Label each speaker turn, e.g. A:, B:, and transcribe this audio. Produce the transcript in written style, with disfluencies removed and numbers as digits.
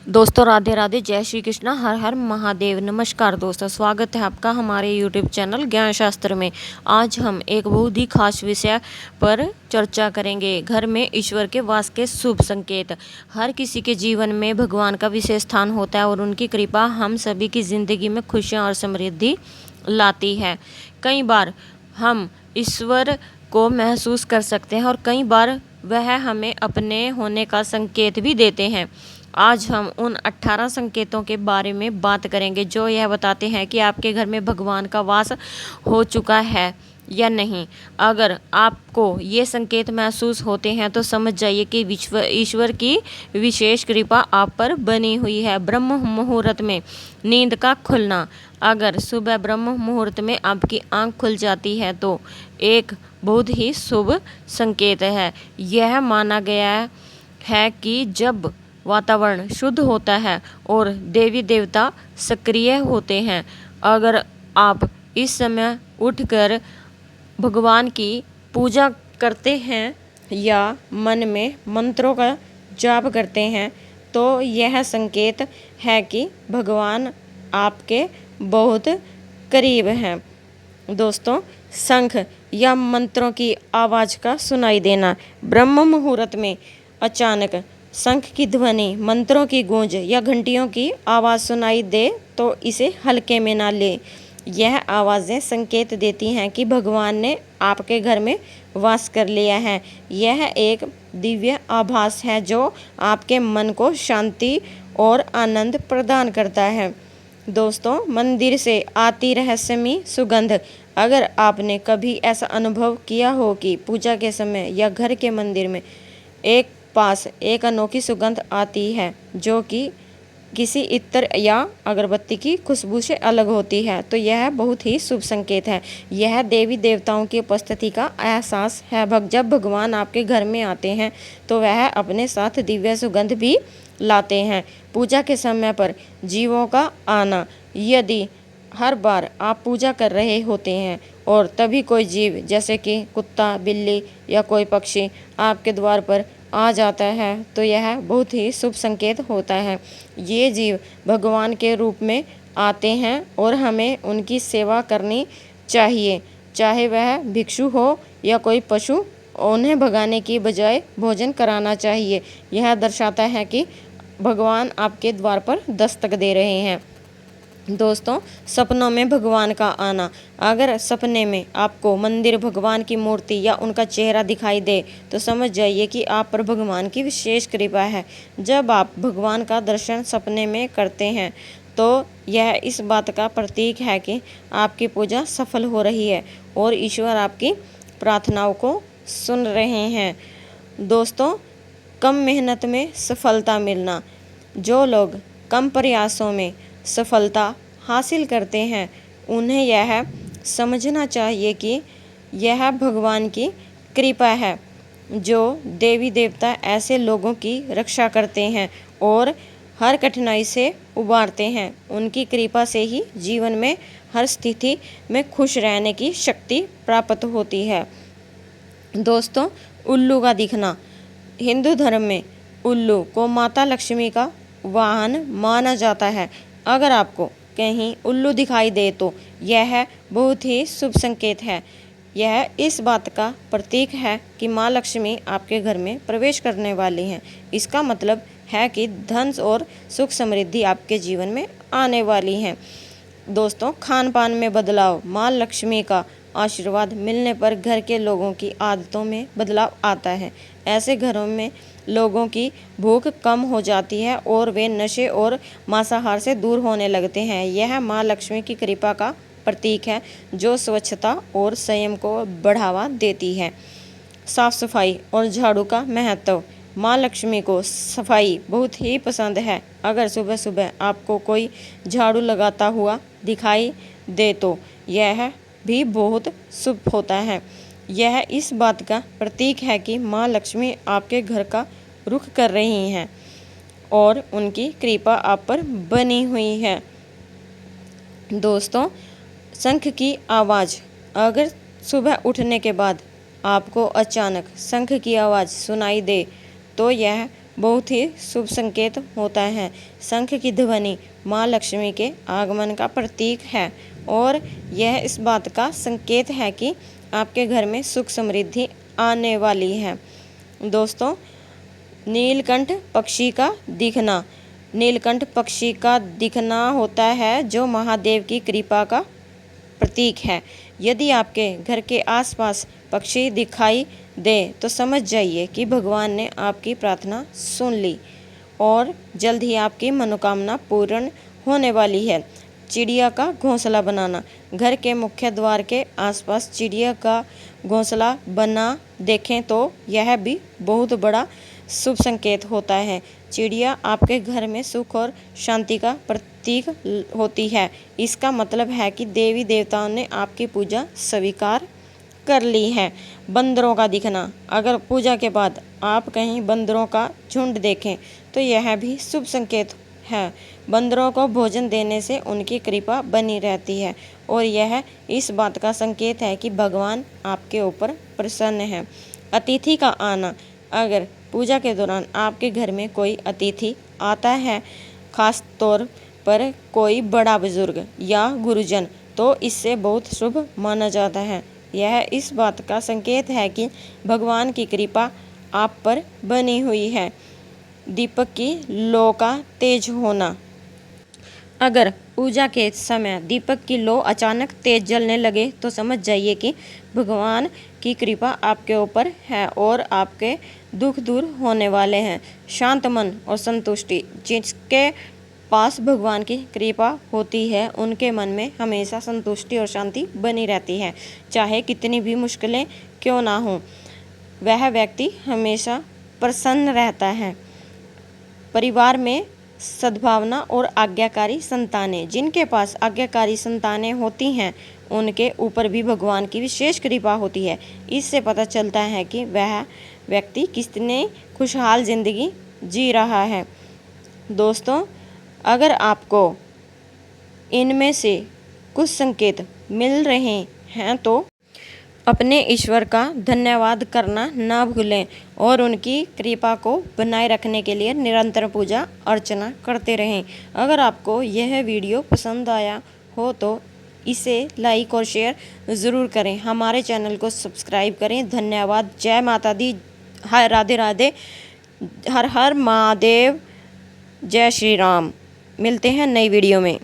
A: दोस्तों राधे राधे, जय श्री कृष्णा, हर हर महादेव। नमस्कार दोस्तों, स्वागत है आपका हमारे यूट्यूब चैनल ज्ञान शास्त्र में। आज हम एक बहुत ही खास विषय पर चर्चा करेंगे, घर में ईश्वर के वास के शुभ संकेत। हर किसी के जीवन में भगवान का विशेष स्थान होता है और उनकी कृपा हम सभी की जिंदगी में खुशियाँ और समृद्धि लाती है। कई बार हम ईश्वर को महसूस कर सकते हैं और कई बार वह हमें अपने होने का संकेत भी देते हैं। आज हम उन 18 संकेतों के बारे में बात करेंगे जो यह बताते हैं कि आपके घर में भगवान का वास हो चुका है या नहीं। अगर आपको ये संकेत महसूस होते हैं तो समझ जाइए कि ईश्वर की विशेष कृपा आप पर बनी हुई है। ब्रह्म मुहूर्त में नींद का खुलना। अगर सुबह ब्रह्म मुहूर्त में आपकी आंख खुल जाती है तो एक बहुत ही शुभ संकेत है। यह माना गया है कि जब वातावरण शुद्ध होता है और देवी देवता सक्रिय होते हैं, अगर आप इस समय उठकर भगवान की पूजा करते हैं या मन में मंत्रों का जाप करते हैं तो यह संकेत है कि भगवान आपके बहुत करीब हैं। दोस्तों, शंख या मंत्रों की आवाज़ का सुनाई देना। ब्रह्म मुहूर्त में अचानक शंख की ध्वनि, मंत्रों की गूंज या घंटियों की आवाज़ सुनाई दे तो इसे हल्के में ना ले। यह आवाज़ें संकेत देती हैं कि भगवान ने आपके घर में वास कर लिया है। यह एक दिव्य आभास है जो आपके मन को शांति और आनंद प्रदान करता है। दोस्तों, मंदिर से आती रहस्यमयी सुगंध। अगर आपने कभी ऐसा अनुभव किया हो कि पूजा के समय या घर के मंदिर में एक अनोखी सुगंध आती है जो कि किसी इत्र या अगरबत्ती की खुशबू से अलग होती है, तो यह बहुत ही शुभ संकेत है। यह देवी देवताओं की उपस्थिति का एहसास है। जब भगवान आपके घर में आते हैं तो वह अपने साथ दिव्य सुगंध भी लाते हैं। पूजा के समय पर जीवों का आना। यदि हर बार आप पूजा कर रहे होते हैं और तभी कोई जीव जैसे कि कुत्ता, बिल्ली या कोई पक्षी आपके द्वार पर आ जाता है तो यह बहुत ही शुभ संकेत होता है। ये जीव भगवान के रूप में आते हैं और हमें उनकी सेवा करनी चाहिए, चाहे वह भिक्षु हो या कोई पशु। उन्हें भगाने की बजाय भोजन कराना चाहिए। यह दर्शाता है कि भगवान आपके द्वार पर दस्तक दे रहे हैं। दोस्तों, सपनों में भगवान का आना। अगर सपने में आपको मंदिर, भगवान की मूर्ति या उनका चेहरा दिखाई दे तो समझ जाइए कि आप पर भगवान की विशेष कृपा है। जब आप भगवान का दर्शन सपने में करते हैं तो यह इस बात का प्रतीक है कि आपकी पूजा सफल हो रही है और ईश्वर आपकी प्रार्थनाओं को सुन रहे हैं। दोस्तों, कम मेहनत में सफलता मिलना। जो लोग कम प्रयासों में सफलता हासिल करते हैं उन्हें यह समझना चाहिए कि यह भगवान की कृपा है। जो देवी देवता ऐसे लोगों की रक्षा करते हैं और हर कठिनाई से उबारते हैं, उनकी कृपा से ही जीवन में हर स्थिति में खुश रहने की शक्ति प्राप्त होती है। दोस्तों, उल्लू का दिखना। हिंदू धर्म में उल्लू को माता लक्ष्मी का वाहन माना जाता है। अगर आपको कहीं उल्लू दिखाई दे तो यह बहुत ही शुभ संकेत है। यह इस बात का प्रतीक है कि माँ लक्ष्मी आपके घर में प्रवेश करने वाली हैं। इसका मतलब है कि धन और सुख समृद्धि आपके जीवन में आने वाली हैं। दोस्तों, खान पान में बदलाव। माँ लक्ष्मी का आशीर्वाद मिलने पर घर के लोगों की आदतों में बदलाव आता है। ऐसे घरों में लोगों की भूख कम हो जाती है और वे नशे और मांसाहार से दूर होने लगते हैं। यह माँ लक्ष्मी की कृपा का प्रतीक है जो स्वच्छता और संयम को बढ़ावा देती है। साफ सफाई और झाड़ू का महत्व। माँ लक्ष्मी को सफाई बहुत ही पसंद है। अगर सुबह सुबह आपको कोई झाड़ू लगाता हुआ दिखाई दे तो यह भी बहुत शुभ होता है। यह इस बात का प्रतीक है कि माँ लक्ष्मी आपके घर का रुख कर रही हैं और उनकी कृपा आप पर बनी हुई है। दोस्तों, शंख की आवाज़। अगर सुबह उठने के बाद आपको अचानक शंख की आवाज़ सुनाई दे तो यह बहुत ही शुभ संकेत होता है। शंख की ध्वनि माँ लक्ष्मी के आगमन का प्रतीक है और यह इस बात का संकेत है कि आपके घर में सुख समृद्धि आने वाली है। दोस्तों, नीलकंठ पक्षी का दिखना, नीलकंठ पक्षी का दिखना होता है जो महादेव की कृपा का प्रतीक है। यदि आपके घर के आसपास पक्षी दिखाई दे तो समझ जाइए कि भगवान ने आपकी प्रार्थना सुन ली और जल्द ही आपकी मनोकामना पूर्ण होने वाली है। चिड़िया का घोंसला बनाना, घर के मुख्य द्वार के आसपास चिड़िया का घोंसला बना देखें तो यह भी बहुत बड़ा शुभ संकेत होता है। चिड़िया आपके घर में सुख और शांति का प्रतीक होती है। इसका मतलब है कि देवी देवताओं ने आपकी पूजा स्वीकार कर ली है। बंदरों का दिखना, अगर पूजा के बाद आप कहीं बंदरों का झुंड देखें तो यह भी शुभ संकेत है। बंदरों को भोजन देने से उनकी कृपा बनी रहती है और यह इस बात का संकेत है कि भगवान आपके ऊपर प्रसन्न है। अतिथि का आना, अगर पूजा के दौरान आपके घर में कोई अतिथि आता है, खास तौर पर कोई बड़ा बुजुर्ग या गुरुजन, तो इससे बहुत शुभ माना जाता है। यह इस बात का संकेत है कि भगवान की कृपा आप पर बनी हुई है। दीपक की लौ का तेज होना, अगर पूजा के समय दीपक की लौ अचानक तेज जलने लगे तो समझ जाइए कि भगवान की कृपा आपके ऊपर है और आपके दुख दूर होने वाले हैं। शांत मन और संतुष्टि, जिसके पास भगवान की कृपा होती है उनके मन में हमेशा संतुष्टि और शांति बनी रहती है। चाहे कितनी भी मुश्किलें क्यों ना हों, वह व्यक्ति हमेशा प्रसन्न रहता है। परिवार में सद्भावना और आज्ञाकारी संतानें, जिनके पास आज्ञाकारी संतानें होती हैं उनके ऊपर भी भगवान की विशेष कृपा होती है। इससे पता चलता है कि वह व्यक्ति कितने खुशहाल जिंदगी जी रहा है। दोस्तों, अगर आपको इनमें से कुछ संकेत मिल रहे हैं तो अपने ईश्वर का धन्यवाद करना ना भूलें और उनकी कृपा को बनाए रखने के लिए निरंतर पूजा अर्चना करते रहें। अगर आपको यह वीडियो पसंद आया हो तो इसे लाइक और शेयर ज़रूर करें। हमारे चैनल को सब्सक्राइब करें। धन्यवाद। जय माता दी। राधे राधे। हर हर महादेव। जय श्री राम। मिलते हैं नई वीडियो में।